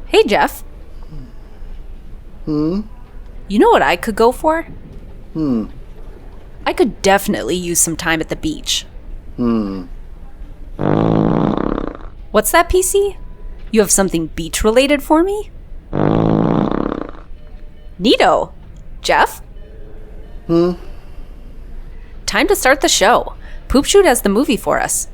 Hey, Jeff. You know what I could go for? I could definitely use some time at the beach. What's that, PC? You have something beach-related for me? Neato. Jeff? Time to start the show. Poop Shoot has the movie for us.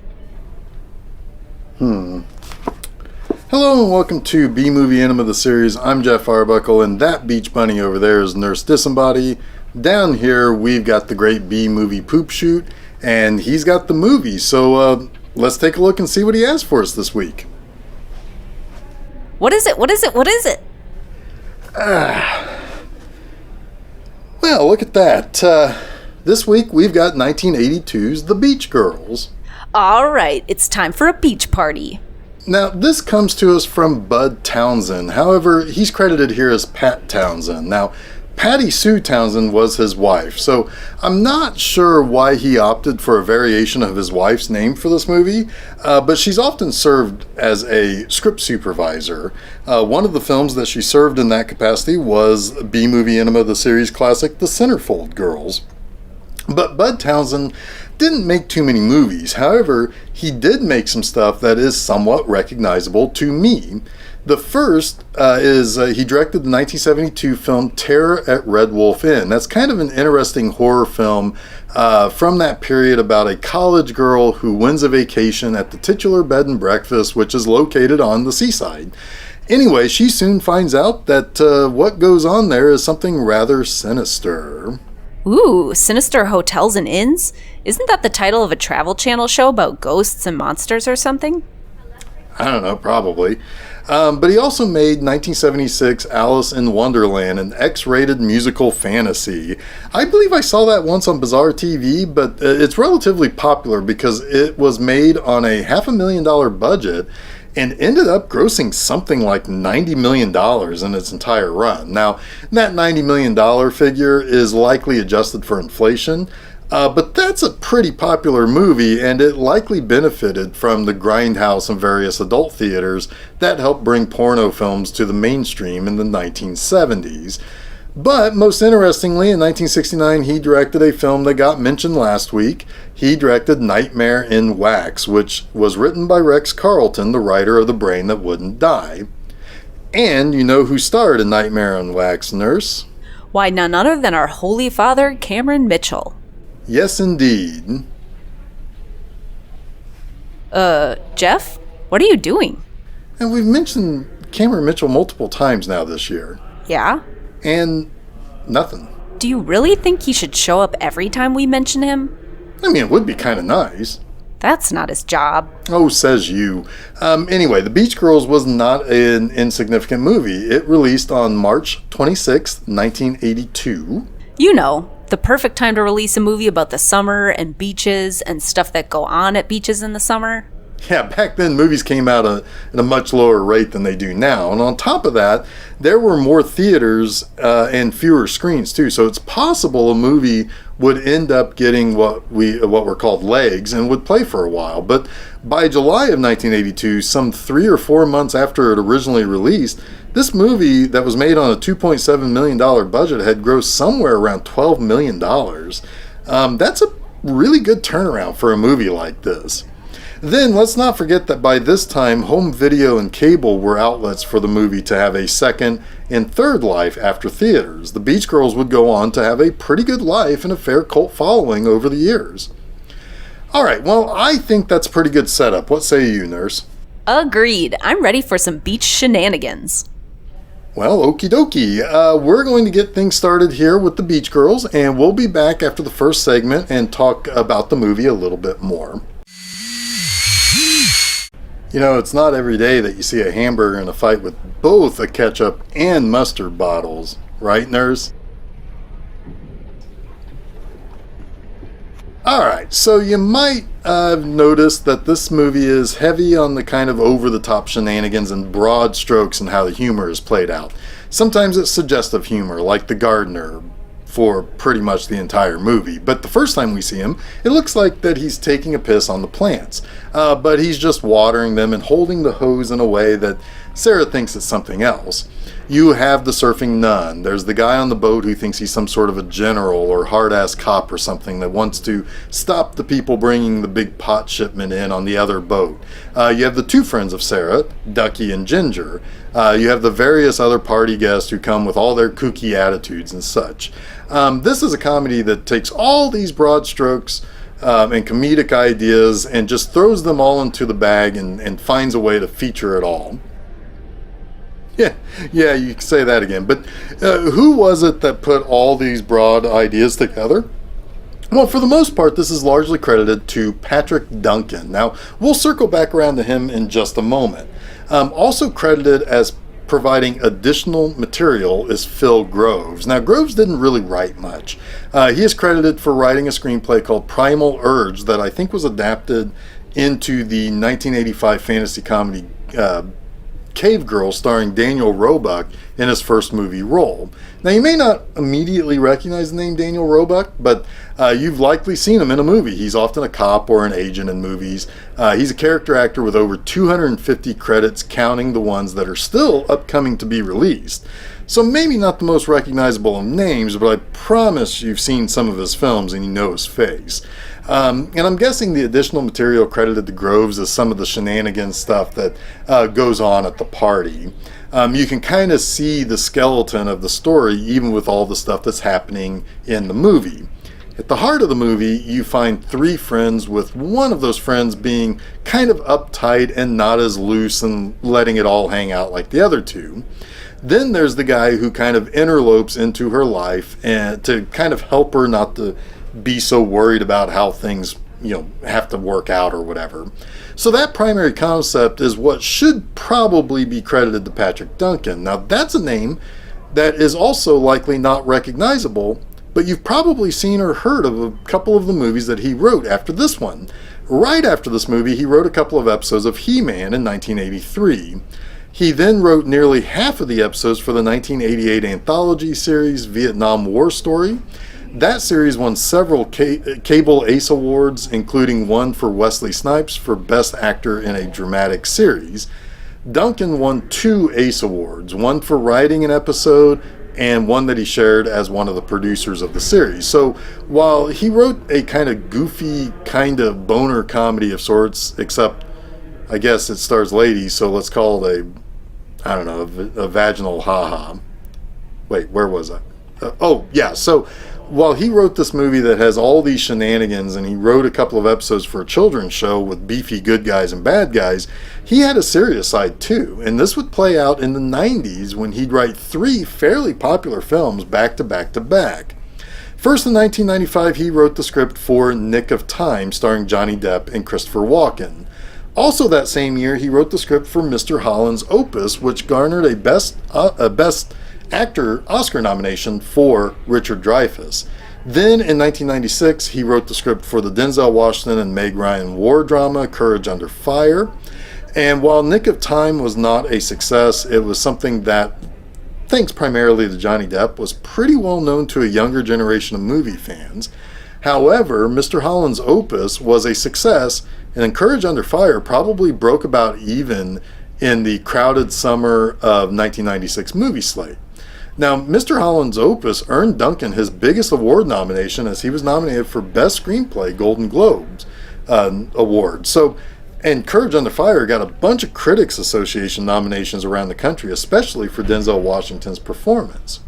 Hello and welcome to B-Movie Enema, the series. I'm Jeff Arbuckle, and that beach bunny over there is Nurse Disembody. Down here, we've got the great B-Movie Poop Shoot, and he's got the movie. So let's take a look and see what he has for us this week. What is it? Well, look at that. This week, we've got 1982's The Beach Girls. All right, it's time for a beach party. Now, this comes to us from Bud Townsend. However, he's credited here as Pat Townsend. Now, Patty Sue Townsend was his wife, so I'm not sure why he opted for a variation of his wife's name for this movie, but she's often served as a script supervisor. One of the films that she served in that capacity was B-Movie Enema, the series classic, The Centerfold Girls. But Bud Townsend didn't make too many movies. However, he did make some stuff that is somewhat recognizable to me. The first is he directed the 1972 film Terror at Red Wolf Inn. That's kind of an interesting horror film from that period about a college girl who wins a vacation at the titular bed and breakfast, which is located on the seaside. Anyway, she soon finds out that what goes on there is something rather sinister. Ooh, Sinister Hotels and Inns? Isn't that the title of a Travel Channel show about ghosts and monsters or something? I don't know, probably. But he also made 1976 Alice in Wonderland, an X-rated musical fantasy. I believe I saw that once on Bizarre TV, but it's relatively popular because it was made on a $500,000 budget and ended up grossing something like $90 million in its entire run. Now, that $90 million figure is likely adjusted for inflation, but that's a pretty popular movie, and it likely benefited from the Grindhouse and various adult theaters that helped bring porno films to the mainstream in the 1970s. But most interestingly, in 1969, he directed a film that got mentioned last week. He directed Nightmare in Wax, which was written by Rex Carlton, the writer of The Brain That Wouldn't Die. And you know who starred in Nightmare in Wax, Nurse? Why, none other than our Holy Father, Cameron Mitchell. Yes, indeed. Jeff? What are you doing? And we've mentioned Cameron Mitchell multiple times now this year. Yeah? And nothing. Do you really think he should show up every time we mention him? I mean, it would be kind of nice. That's not his job. Oh, says you. Anyway, The Beach Girls was not an insignificant movie. It released on March 26th, 1982. You know, the perfect time to release a movie about the summer and beaches and stuff that go on at beaches in the summer. Yeah, back then movies came out at a much lower rate than they do now. And on top of that, there were more theaters and fewer screens too. So it's possible a movie would end up getting what were called legs and would play for a while. But by July of 1982, some 3 or 4 months after it originally released, this movie that was made on a $2.7 million budget had grossed somewhere around $12 million. That's a really good turnaround for a movie like this. Then let's not forget that by this time, home video and cable were outlets for the movie to have a second and third life after theaters. The Beach Girls would go on to have a pretty good life and a fair cult following over the years. Alright, well, I think that's a pretty good setup. What say you, Nurse? Agreed. I'm ready for some beach shenanigans. Well, okie dokie. We're going to get things started here with The Beach Girls, and we'll be back after the first segment and talk about the movie a little bit more. You know, it's not every day that you see a hamburger in a fight with both a ketchup and mustard bottles, right, Nurse? Alright, so you might have noticed that this movie is heavy on the kind of over-the-top shenanigans and broad strokes in how the humor is played out. Sometimes it's suggestive humor, like The Gardener, for pretty much the entire movie. But the first time we see him, it looks like that he's taking a piss on the plants. But he's just watering them and holding the hose in a way that Sarah thinks it's something else. You have the surfing nun. There's the guy on the boat who thinks he's some sort of a general or hard-ass cop or something that wants to stop the people bringing the big pot shipment in on the other boat. You have the two friends of Sarah, Ducky and Ginger. You have the various other party guests who come with all their kooky attitudes and such. This is a comedy that takes all these broad strokes and comedic ideas and just throws them all into the bag and finds a way to feature it all. Yeah, you can say that again. But who was it that put all these broad ideas together? Well, for the most part, this is largely credited to Patrick Duncan. Now, we'll circle back around to him in just a moment. Also credited as providing additional material is Phil Groves. Now, Groves didn't really write much. He is credited for writing a screenplay called Primal Urge that I think was adapted into the 1985 fantasy comedy Cave Girl, starring Daniel Roebuck in his first movie role. Now, you may not immediately recognize the name Daniel Roebuck, but you've likely seen him in a movie. He's often a cop or an agent in movies. He's a character actor with over 250 credits, counting the ones that are still upcoming to be released. So maybe not the most recognizable of names, but I promise you've seen some of his films and you know his face. And I'm guessing the additional material credited to Groves is some of the shenanigans stuff that goes on at the party. You can kind of see the skeleton of the story even with all the stuff that's happening in the movie. At the heart of the movie, you find three friends, with one of those friends being kind of uptight and not as loose and letting it all hang out like the other two. Then there's the guy who kind of interlopes into her life and to kind of help her not to be so worried about how things, have to work out or whatever. So that primary concept is what should probably be credited to Patrick Duncan. Now, that's a name that is also likely not recognizable, but you've probably seen or heard of a couple of the movies that he wrote after this one. Right after this movie, he wrote a couple of episodes of He-Man in 1983. He then wrote nearly half of the episodes for the 1988 anthology series Vietnam War Story. That series won several Cable Ace Awards, including one for Wesley Snipes for Best Actor in a Dramatic Series. Duncan won 2 Ace Awards, one for writing an episode and one that he shared as one of the producers of the series. So while he wrote a kind of goofy, kind of boner comedy of sorts, except I guess it stars ladies, so let's call it a vaginal ha-ha. Wait, where was I? So while he wrote this movie that has all these shenanigans and he wrote a couple of episodes for a children's show with beefy good guys and bad guys, he had a serious side too. And this would play out in the 90s when he'd write 3 fairly popular films back to back to back. First, in 1995, he wrote the script for Nick of Time, starring Johnny Depp and Christopher Walken. Also that same year, he wrote the script for Mr. Holland's Opus, which garnered a Best Actor Oscar nomination for Richard Dreyfuss. Then in 1996, he wrote the script for the Denzel Washington and Meg Ryan war drama Courage Under Fire. And while Nick of Time was not a success, it was something that, thanks primarily to Johnny Depp, was pretty well known to a younger generation of movie fans. However, Mr. Holland's Opus was a success, and Courage Under Fire probably broke about even in the crowded summer of 1996 movie slate. Now, Mr. Holland's Opus earned Duncan his biggest award nomination, as he was nominated for Best Screenplay Golden Globes award. And Courage Under Fire got a bunch of Critics Association nominations around the country, especially for Denzel Washington's performance.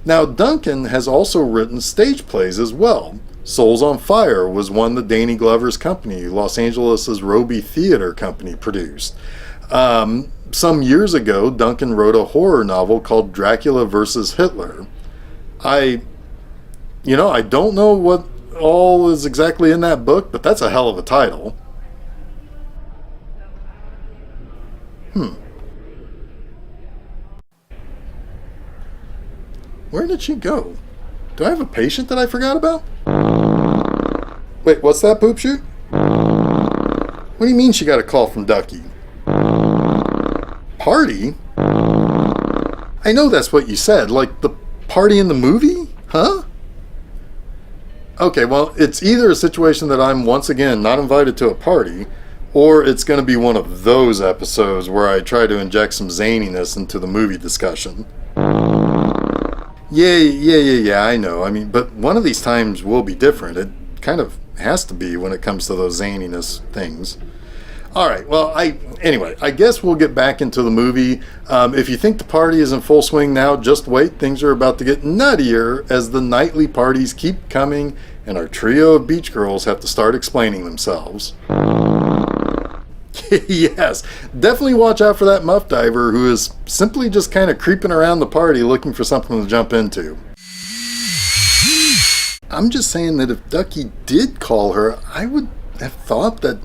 Now, Duncan has also written stage plays as well. Souls on Fire was one that Danny Glover's company, Los Angeles' Roby Theater Company, produced. Some years ago, Duncan wrote a horror novel called Dracula vs. Hitler. I don't know what all is exactly in that book, but that's a hell of a title. Where did she go? Do I have a patient that I forgot about? Wait, what's that, Poop Shoot? What do you mean she got a call from Ducky? Party? I know that's what you said, like the party in the movie? Huh? Okay, well, it's either a situation that I'm once again not invited to a party, or it's going to be one of those episodes where I try to inject some zaniness into the movie discussion. Yeah, I know. I mean, but one of these times will be different. It kind of has to be when it comes to those zaniness things. All right, well, anyway, I guess we'll get back into the movie. If you think the party is in full swing now, just wait. Things are about to get nuttier as the nightly parties keep coming and our trio of beach girls have to start explaining themselves. Yes, definitely watch out for that muff diver who is simply just kind of creeping around the party looking for something to jump into. I'm just saying that if Ducky did call her, I would have thought that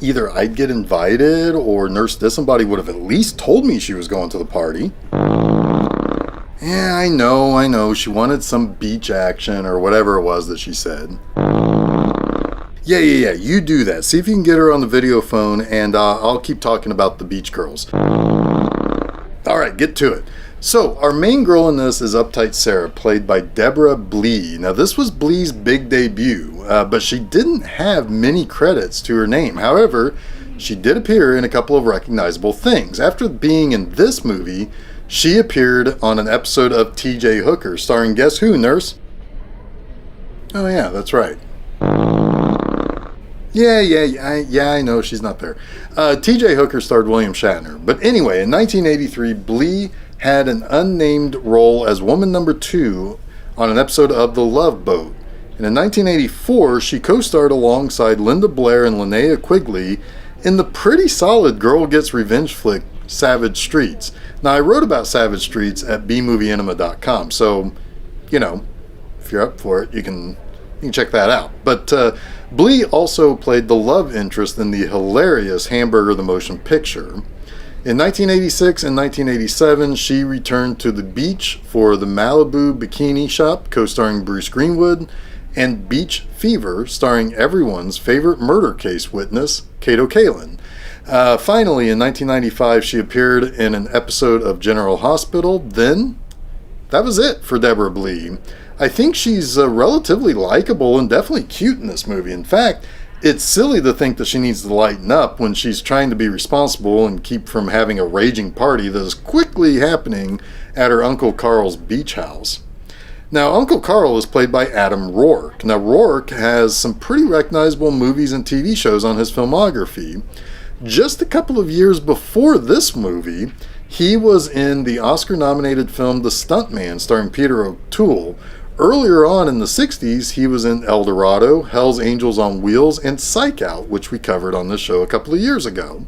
either I'd get invited or Nurse Disembody would have at least told me she was going to the party. Yeah, I know. She wanted some beach action or whatever it was that she said. Yeah, you do that. See if you can get her on the video phone and I'll keep talking about the beach girls. Alright, get to it. So, our main girl in this is Uptight Sarah, played by Deborah Blee. Now, this was Blee's big debut, but she didn't have many credits to her name. However, she did appear in a couple of recognizable things. After being in this movie, she appeared on an episode of T.J. Hooker, starring guess who, Nurse? Oh yeah, that's right. Yeah, I know, she's not there. T.J. Hooker starred William Shatner. But anyway, in 1983, Blee had an unnamed role as woman number 2 on an episode of The Love Boat. And in 1984, she co-starred alongside Linda Blair and Linnea Quigley in the pretty solid Girl Gets Revenge flick, Savage Streets. Now, I wrote about Savage Streets at B-Movie-Enema.com, so, you know, if you're up for it, you can check that out. But Blee also played the love interest in the hilarious Hamburger the Motion Picture. In 1986 and 1987, she returned to the beach for The Malibu Bikini Shop, co-starring Bruce Greenwood, and Beach Fever, starring everyone's favorite murder case witness, Kato Kaelin. Finally, in 1995, she appeared in an episode of General Hospital. Then, that was it for Deborah Blee. I think she's relatively likable and definitely cute in this movie. In fact, it's silly to think that she needs to lighten up when she's trying to be responsible and keep from having a raging party that is quickly happening at her Uncle Carl's beach house. Now, Uncle Carl is played by Adam Rourke. Now, Rourke has some pretty recognizable movies and TV shows on his filmography. Just a couple of years before this movie, he was in the Oscar-nominated film The Stuntman, starring Peter O'Toole. Earlier on in the 60s, he was in El Dorado, Hell's Angels on Wheels, and Psych Out, which we covered on this show a couple of years ago.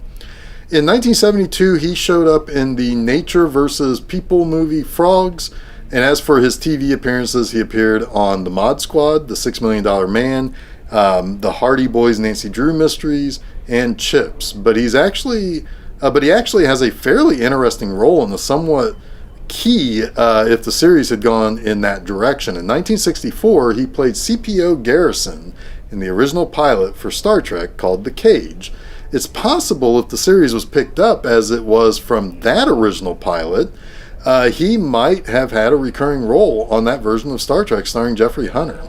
In 1972, he showed up in the Nature vs. People movie Frogs, and as for his TV appearances, he appeared on The Mod Squad, The $6 Million Man, The Hardy Boys Nancy Drew Mysteries, and Chips. But he actually has a fairly interesting role in the somewhat key if the series had gone in that direction. In 1964, he played CPO Garrison in the original pilot for Star Trek called The Cage. It's possible if the series was picked up as it was from that original pilot, he might have had a recurring role on that version of Star Trek starring Jeffrey Hunter.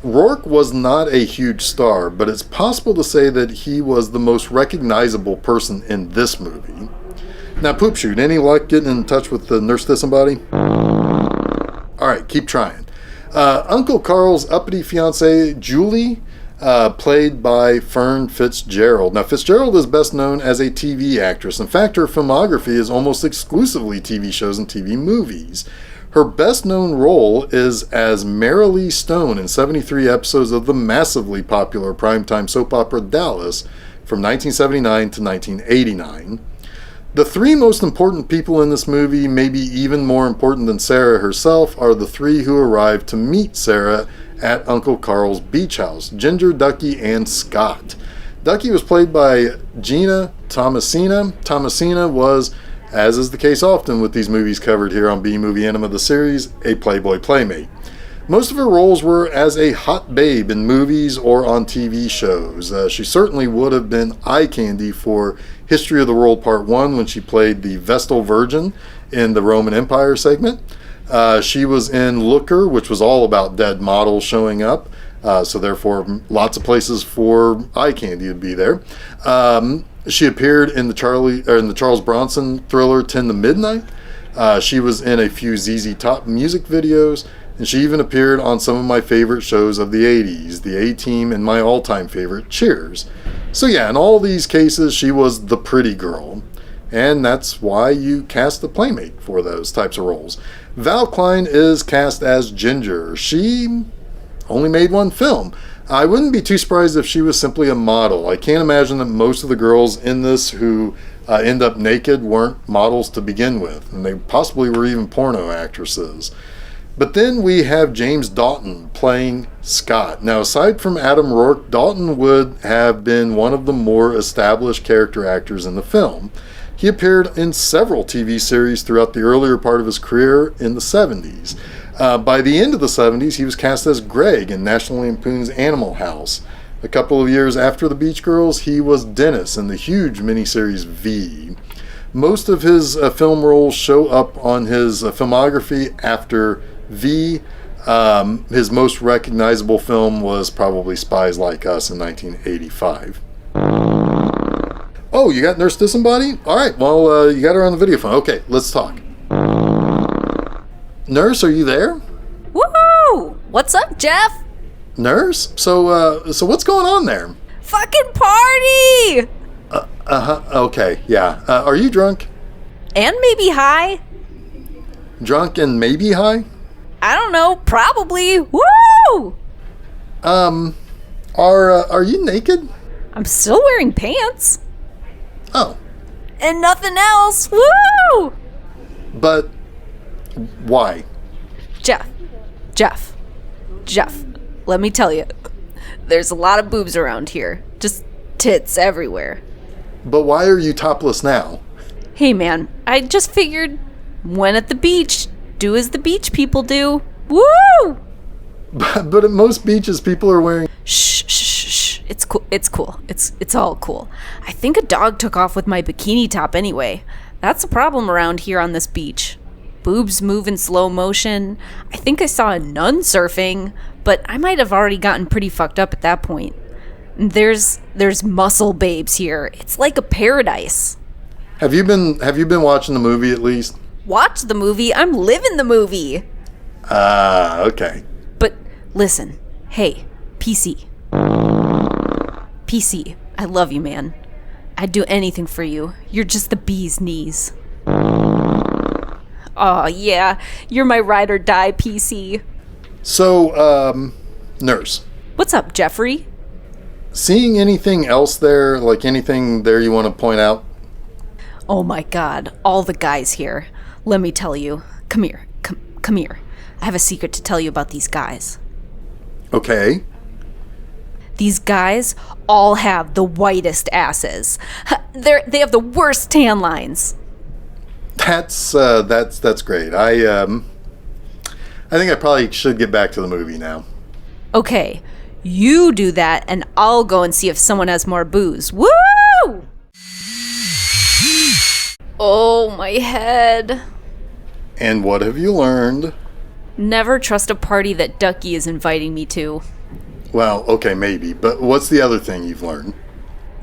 Rourke was not a huge star, but it's possible to say that he was the most recognizable person in this movie. Now, Poop Shoot, any luck getting in touch with the Nurse Disembody? Alright, keep trying. Uncle Carl's uppity fiancée, Julie, played by Fern Fitzgerald. Now, Fitzgerald is best known as a TV actress. In fact, her filmography is almost exclusively TV shows and TV movies. Her best known role is as Marilee Stone in 73 episodes of the massively popular primetime soap opera Dallas from 1979 to 1989. The three most important people in this movie, maybe even more important than Sarah herself, are the three who arrived to meet Sarah at Uncle Carl's beach house: Ginger, Ducky, and Scott. Ducky was played by Gina Tomasina. Tomasina was, as is the case often with these movies covered here on B-Movie Enema, the series, a Playboy playmate. Most of her roles were as a hot babe in movies or on TV shows. She certainly would have been eye candy for History of the World Part 1 when she played the Vestal Virgin in the Roman Empire segment. She was in Looker, which was all about dead models showing up. So therefore, lots of places for eye candy to be there. She appeared in the Charles Bronson thriller 10 to Midnight. She was in a few ZZ Top music videos, and she even appeared on some of my favorite shows of the 80s, The A-Team, and my all-time favorite, Cheers. So yeah, in all these cases, she was the pretty girl. And that's why you cast a playmate for those types of roles. Val Klein is cast as Ginger. She only made one film. I wouldn't be too surprised if she was simply a model. I can't imagine that most of the girls in this who end up naked weren't models to begin with. And they possibly were even porno actresses. But then we have James Dalton playing Scott. Now, aside from Adam Rourke, Dalton would have been one of the more established character actors in the film. He appeared in several TV series throughout the earlier part of his career in the 70s. By the end of the 70s, he was cast as Greg in National Lampoon's Animal House. A couple of years after The Beach Girls, he was Dennis in the huge miniseries V. Most of his film roles show up on his filmography after V. His most recognizable film was probably Spies Like Us in 1985. Oh, you got Nurse Disembodied? All right, well, you got her on the video phone. Okay, let's talk. Nurse, are you there? Woohoo! What's up, Jeff? Nurse? So what's going on there? Fucking party! Okay, yeah. Are you drunk? And maybe high? Drunk and maybe high? I don't know, probably. Woo! Are you naked? I'm still wearing pants. Oh. And nothing else. Woo! But why? Jeff, let me tell you. There's a lot of boobs around here. Just tits everywhere. But why are you topless now? Hey man, I just figured when at the beach, do as the beach people do. Woo! But at most beaches, people are wearing... Shh. It's cool. It's all cool. I think a dog took off with my bikini top anyway. That's a problem around here on this beach. Boobs move in slow motion. I think I saw a nun surfing, but I might have already gotten pretty fucked up at that point. There's muscle babes here. It's like a paradise. Have you been watching the movie at least? Watch the movie? I'm living the movie. Okay. But listen, hey, PC, I love you, man. I'd do anything for you. You're just the bee's knees. Oh, yeah, you're my ride or die, PC. So, Nurse. What's up, Jeffrey? Seeing anything else there, like anything there you want to point out? Oh my god, all the guys here. Let me tell you. Come here. Come here. I have a secret to tell you about these guys. Okay. These guys all have the whitest asses. They have the worst tan lines. That's great. I think I probably should get back to the movie now. Okay, you do that and I'll go and see if someone has more booze. Woo! Oh, my head. And what have you learned? Never trust a party that Ducky is inviting me to. Well, okay, maybe. But what's the other thing you've learned?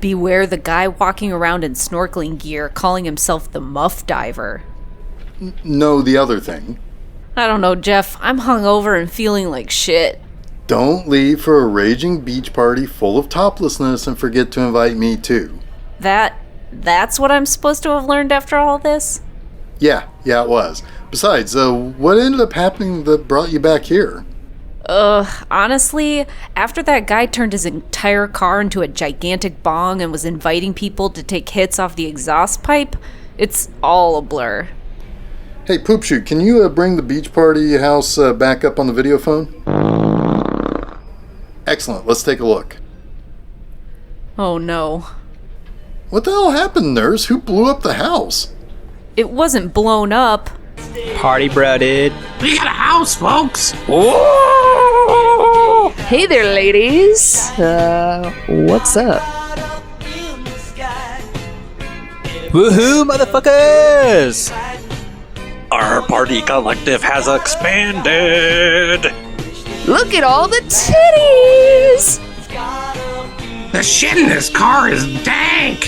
Beware the guy walking around in snorkeling gear calling himself the Muff Diver. No, the other thing. I don't know, Jeff. I'm hungover and feeling like shit. Don't leave for a raging beach party full of toplessness and forget to invite me too. That's what I'm supposed to have learned after all this? Yeah, it was. Besides, what ended up happening that brought you back here? Honestly, after that guy turned his entire car into a gigantic bong and was inviting people to take hits off the exhaust pipe, it's all a blur. Hey, Poop Shoot, can you bring the beach party house back up on the video phone? Excellent, let's take a look. Oh no. What the hell happened, Nurse? Who blew up the house? It wasn't blown up. Party bro, dude. We got a house, folks. Whoa! Hey there, ladies. What's up? Woohoo, motherfuckers! Our party collective has expanded. Look at all the titties! The shit in this car is dank.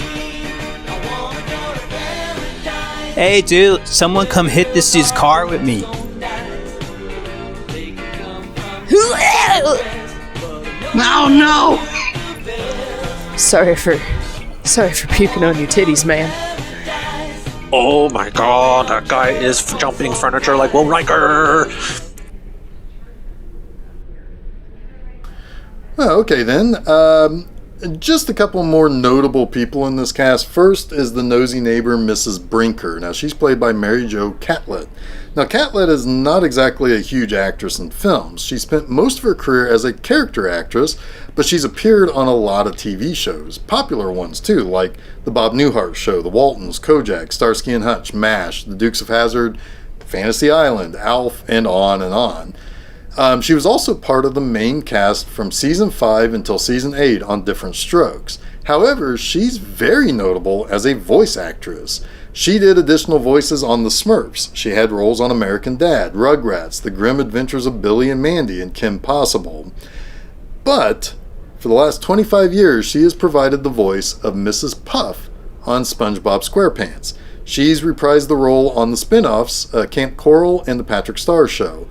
Hey, dude, someone come hit this dude's car with me. Oh no! Sorry for puking on your titties, man. Oh my god, that guy is jumping furniture like Will Riker. Well, okay then. Just a couple more notable people in this cast. First is the nosy neighbor, Mrs. Brinker. Now, she's played by Mary Jo Catlett. Now, Catlett is not exactly a huge actress in films. She spent most of her career as a character actress, but she's appeared on a lot of TV shows. Popular ones, too, like The Bob Newhart Show, The Waltons, Kojak, Starsky and Hutch, MASH, The Dukes of Hazzard, Fantasy Island, Alf, and on and on. She was also part of the main cast from season 5 until season 8 on Different Strokes. However, she's very notable as a voice actress. She did additional voices on The Smurfs. She had roles on American Dad, Rugrats, The Grim Adventures of Billy and Mandy, and Kim Possible. But for the last 25 years, she has provided the voice of Mrs. Puff on SpongeBob SquarePants. She's reprised the role on the spin-offs Camp Coral and The Patrick Star Show.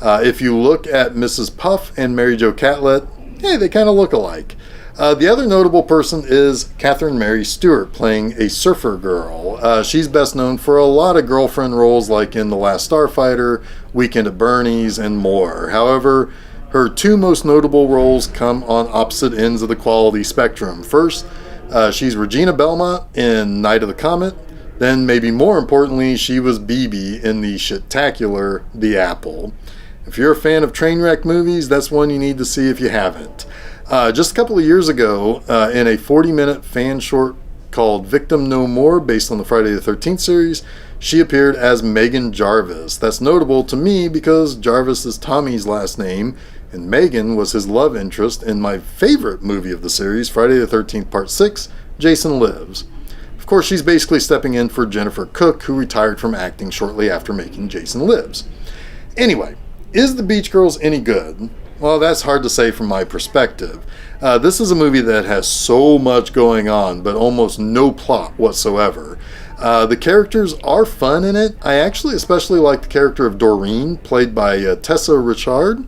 If you look at Mrs. Puff and Mary Jo Catlett, hey, they kind of look alike. The other notable person is Catherine Mary Stewart, playing a surfer girl. She's best known for a lot of girlfriend roles like in The Last Starfighter, Weekend at Bernie's, and more. However, her two most notable roles come on opposite ends of the quality spectrum. First, she's Regina Belmont in Night of the Comet. Then, maybe more importantly, she was BB in the shit-tacular The Apple. If you're a fan of train wreck movies, that's one you need to see if you haven't. Just a couple of years ago, in a 40-minute fan short called Victim No More, based on the Friday the 13th series, she appeared as Megan Jarvis. That's notable to me because Jarvis is Tommy's last name, and Megan was his love interest in my favorite movie of the series, Friday the 13th Part 6, Jason Lives. Of course, she's basically stepping in for Jennifer Cook, who retired from acting shortly after making Jason Lives. Anyway, is The Beach Girls any good? Well, that's hard to say from my perspective. This is a movie that has so much going on, but almost no plot whatsoever. The characters are fun in it. I actually especially like the character of Doreen, played by Tessa Richard.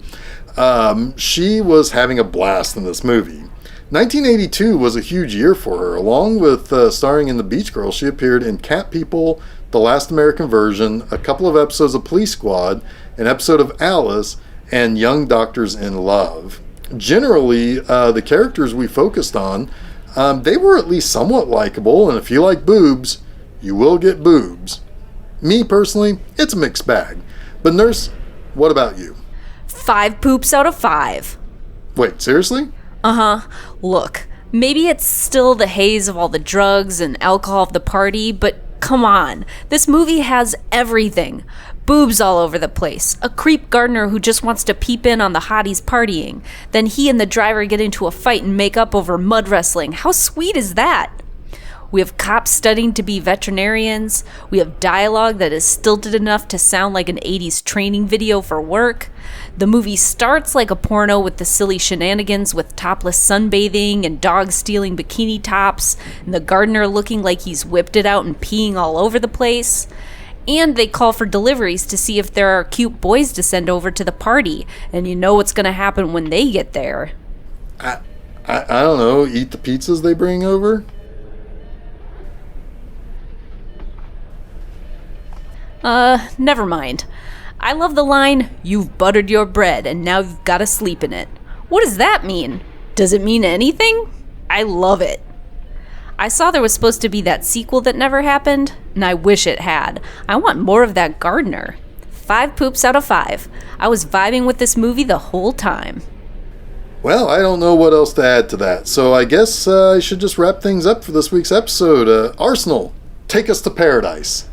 She was having a blast in this movie. 1982 was a huge year for her. Along with starring in The Beach Girls, she appeared in Cat People, The Last American Version, a couple of episodes of Police Squad, an episode of Alice, and Young Doctors in Love. Generally, the characters we focused on, they were at least somewhat likable, and if you like boobs, you will get boobs. Me, personally, it's a mixed bag. But Nurse, what about you? 5 poops out of 5. Wait, seriously? Uh-huh. Look, maybe it's still the haze of all the drugs and alcohol of the party, but come on. This movie has everything. Boobs all over the place. A creep gardener who just wants to peep in on the hotties partying. Then he and the driver get into a fight and make up over mud wrestling. How sweet is that? We have cops studying to be veterinarians. We have dialogue that is stilted enough to sound like an 80s training video for work. The movie starts like a porno with the silly shenanigans with topless sunbathing and dogs stealing bikini tops, and the gardener looking like he's whipped it out and peeing all over the place. And they call for deliveries to see if there are cute boys to send over to the party, and you know what's going to happen when they get there. I don't know, eat the pizzas they bring over? Never mind. I love the line, "You've buttered your bread and now you've got to sleep in it." What does that mean? Does it mean anything? I love it. I saw there was supposed to be that sequel that never happened, and I wish it had. I want more of that gardener. 5 poops out of 5. I was vibing with this movie the whole time. Well, I don't know what else to add to that, so I guess I should just wrap things up for this week's episode. Arsenal, take us to paradise.